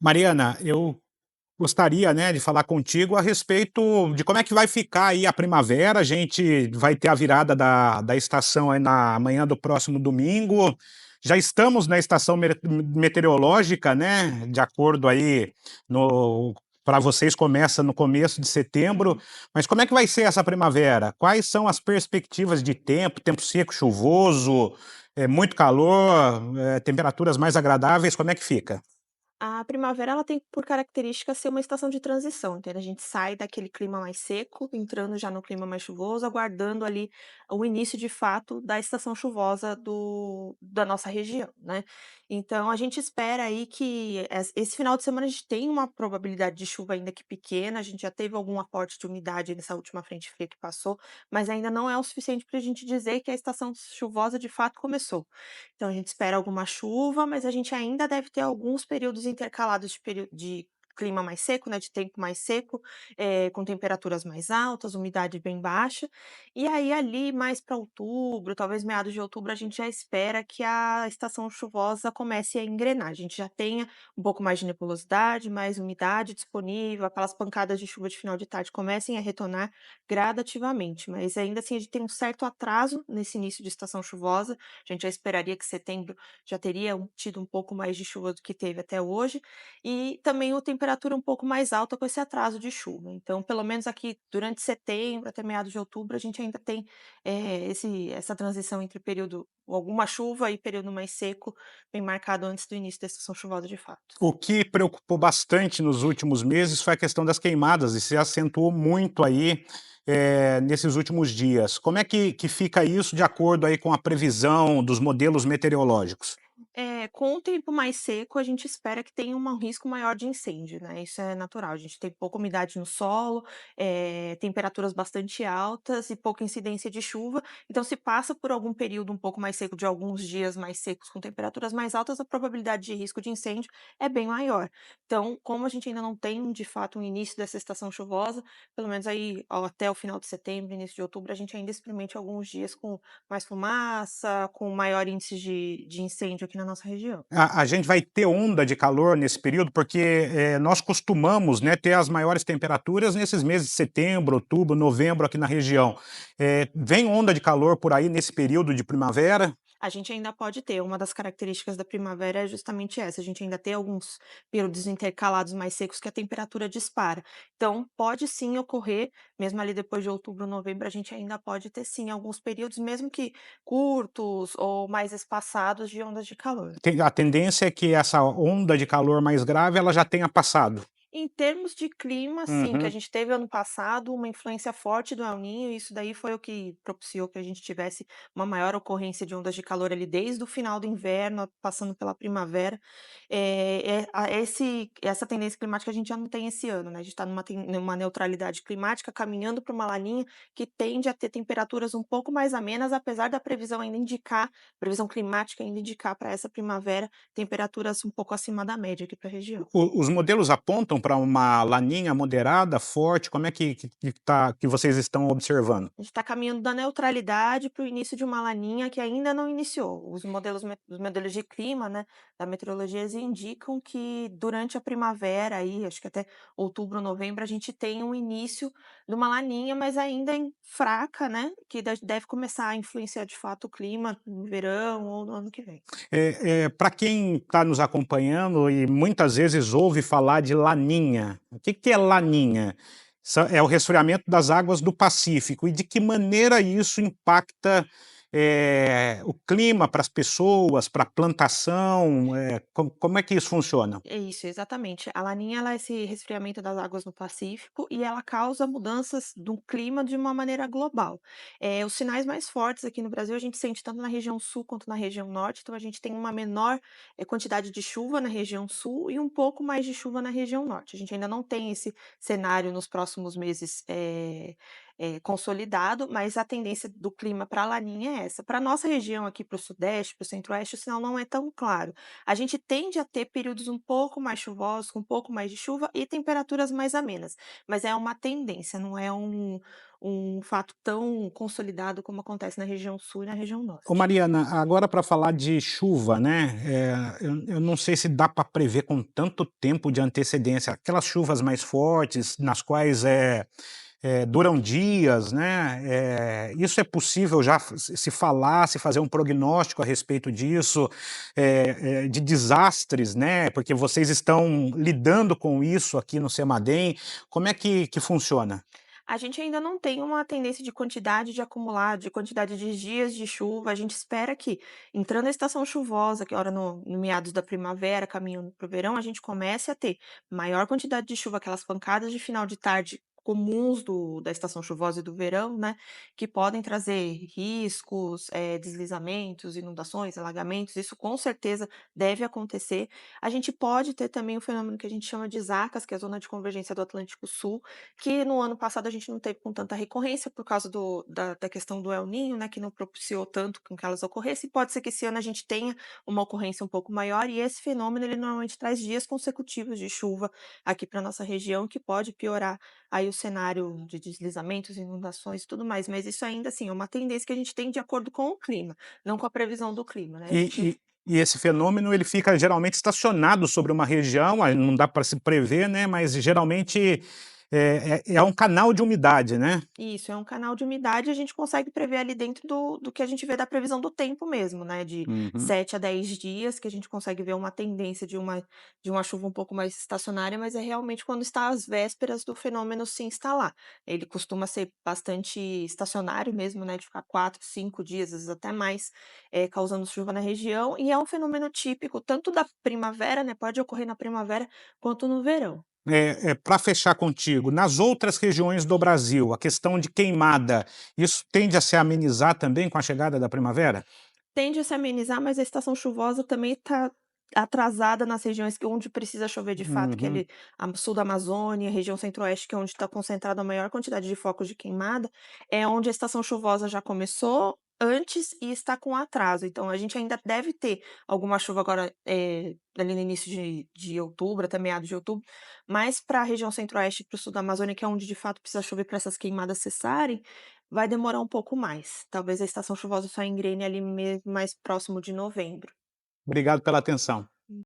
Mariana, eu gostaria, né, de falar contigo a respeito de como é que vai ficar aí a primavera. A gente vai ter a virada da estação aí na manhã do próximo domingo. Já estamos na estação meteorológica, né? De acordo aí no para vocês começa no começo de setembro, mas como é que vai ser essa primavera? Quais são as perspectivas de tempo seco, chuvoso, muito calor, temperaturas mais agradáveis, como é que fica? A primavera ela tem por característica ser uma estação de transição, entende? A gente sai daquele clima mais seco, entrando já no clima mais chuvoso, aguardando ali o início de fato da estação chuvosa da nossa região, né? Então a gente espera aí que esse final de semana a gente tem uma probabilidade de chuva ainda que pequena, a gente já teve algum aporte de umidade nessa última frente fria que passou, mas ainda não é o suficiente para a gente dizer que a estação chuvosa de fato começou. Então a gente espera alguma chuva, mas a gente ainda deve ter alguns períodos intercalados de clima mais seco, né, de tempo mais seco, com temperaturas mais altas, umidade bem baixa. E aí ali mais para outubro, talvez meados de outubro, a gente já espera que a estação chuvosa comece a engrenar. A gente já tenha um pouco mais de nebulosidade, mais umidade disponível, aquelas pancadas de chuva de final de tarde comecem a retornar gradativamente. Mas ainda assim a gente tem um certo atraso nesse início de estação chuvosa, a gente já esperaria que setembro já teria tido um pouco mais de chuva do que teve até hoje, e também a temperatura um pouco mais alta com esse atraso de chuva. Então, pelo menos aqui durante setembro até meados de outubro, a gente ainda tem, essa transição entre período alguma chuva e período mais seco, bem marcado antes do início da estação chuvosa de fato. O que preocupou bastante nos últimos meses foi a questão das queimadas e se acentuou muito aí, nesses últimos dias. Como é que fica isso de acordo aí com a previsão dos modelos meteorológicos? Com o tempo mais seco, a gente espera que tenha um risco maior de incêndio, né, isso é natural. A gente tem pouca umidade no solo, temperaturas bastante altas e pouca incidência de chuva, então se passa por algum período um pouco mais seco, de alguns dias mais secos com temperaturas mais altas, a probabilidade de risco de incêndio é bem maior. Então, como a gente ainda não tem, de fato, um início dessa estação chuvosa, pelo menos aí, até o final de setembro, início de outubro, a gente ainda experimente alguns dias com mais fumaça, com maior índice de incêndio aqui na nossa região. A gente vai ter onda de calor nesse período, porque nós costumamos, né, ter as maiores temperaturas nesses meses de setembro, outubro, novembro aqui na região. Vem onda de calor por aí nesse período de primavera? A gente ainda pode ter, uma das características da primavera é justamente essa, a gente ainda tem alguns períodos intercalados mais secos que a temperatura dispara. Então, pode sim ocorrer, mesmo ali depois de outubro, novembro, a gente ainda pode ter sim alguns períodos, mesmo que curtos ou mais espaçados, de ondas de calor. A tendência é que essa onda de calor mais grave ela já tenha passado. Em termos de clima, sim, que a Uhum. gente teve ano passado uma influência forte do El Niño, e isso daí foi o que propiciou que a gente tivesse uma maior ocorrência de ondas de calor ali desde o final do inverno, passando pela primavera. Essa tendência climática a gente já não tem esse ano, né, a gente está numa neutralidade climática, caminhando para uma laninha que tende a ter temperaturas um pouco mais amenas, apesar da previsão climática ainda indicar para essa primavera temperaturas um pouco acima da média aqui para a região. Os modelos apontam para uma laninha moderada, forte, como é que vocês estão observando? A gente está caminhando da neutralidade para o início de uma laninha que ainda não iniciou. Os modelos de clima, né, da meteorologia, eles indicam que durante a primavera aí, acho que até outubro, novembro, a gente tem um início de uma laninha, mas ainda fraca, né, que deve começar a influenciar de fato o clima no verão ou no ano que vem. Para quem está nos acompanhando e muitas vezes ouve falar de Laninha, o que é Laninha? É o resfriamento das águas do Pacífico e de que maneira isso impacta o clima para as pessoas, para a plantação, como é que isso funciona? É isso, exatamente. A Laninha, ela é esse resfriamento das águas no Pacífico e ela causa mudanças do clima de uma maneira global. Os sinais mais fortes aqui no Brasil a gente sente tanto na região sul quanto na região norte, então a gente tem uma menor quantidade de chuva na região sul e um pouco mais de chuva na região norte. A gente ainda não tem esse cenário nos próximos meses consolidado, mas a tendência do clima para a Laninha é essa. Para nossa região aqui, para o sudeste, para o centro-oeste, o sinal não é tão claro. A gente tende a ter períodos um pouco mais chuvosos, com um pouco mais de chuva e temperaturas mais amenas, mas é uma tendência, não é um fato tão consolidado como acontece na região sul e na região Ô norte. Mariana, agora para falar de chuva, né, eu não sei se dá para prever com tanto tempo de antecedência, aquelas chuvas mais fortes, nas quais, duram dias, né, isso é possível já se falar, se fazer um prognóstico a respeito disso, de desastres, né, porque vocês estão lidando com isso aqui no Semadem, como é que funciona? A gente ainda não tem uma tendência de quantidade de acumulado, de quantidade de dias de chuva. A gente espera que, entrando a estação chuvosa, que é hora no meados da primavera, caminhando para o verão, a gente comece a ter maior quantidade de chuva, aquelas pancadas de final de tarde comuns da estação chuvosa e do verão, né, que podem trazer riscos, deslizamentos, inundações, alagamentos. Isso com certeza deve acontecer. A gente pode ter também o fenômeno que a gente chama de ZACAS, que é a Zona de Convergência do Atlântico Sul, que no ano passado a gente não teve com tanta recorrência por causa da questão do El Niño, né, que não propiciou tanto com que elas ocorressem. Pode ser que esse ano a gente tenha uma ocorrência um pouco maior e esse fenômeno ele normalmente traz dias consecutivos de chuva aqui para nossa região, que pode piorar aí o cenário de deslizamentos, inundações e tudo mais, mas isso ainda assim é uma tendência que a gente tem de acordo com o clima, não com a previsão do clima, né, a gente. E esse fenômeno ele fica geralmente estacionado sobre uma região, aí não dá para se prever, né, mas geralmente é um canal de umidade, né? Isso, é um canal de umidade, a gente consegue prever ali dentro do que a gente vê da previsão do tempo mesmo, né, de Uhum. 7 a 10 dias, que a gente consegue ver uma tendência de uma chuva um pouco mais estacionária, mas é realmente quando está às vésperas do fenômeno se instalar. Ele costuma ser bastante estacionário mesmo, né, de ficar 4, 5 dias, às vezes até mais, causando chuva na região, e é um fenômeno típico tanto da primavera, né, pode ocorrer na primavera, quanto no verão. Para fechar contigo, nas outras regiões do Brasil, a questão de queimada, isso tende a se amenizar também com a chegada da primavera? Tende a se amenizar, mas a estação chuvosa também está atrasada nas regiões onde precisa chover de fato, que é Uhum. ali a sul da Amazônia, região centro-oeste, que é onde está concentrada a maior quantidade de focos de queimada, é onde a estação chuvosa já começou antes e está com atraso. Então a gente ainda deve ter alguma chuva agora, ali no início de outubro, até meados de outubro, mas para a região centro-oeste e para o sul da Amazônia, que é onde de fato precisa chover para essas queimadas cessarem, vai demorar um pouco mais. Talvez a estação chuvosa só engrene ali mesmo mais próximo de novembro. Obrigado pela atenção.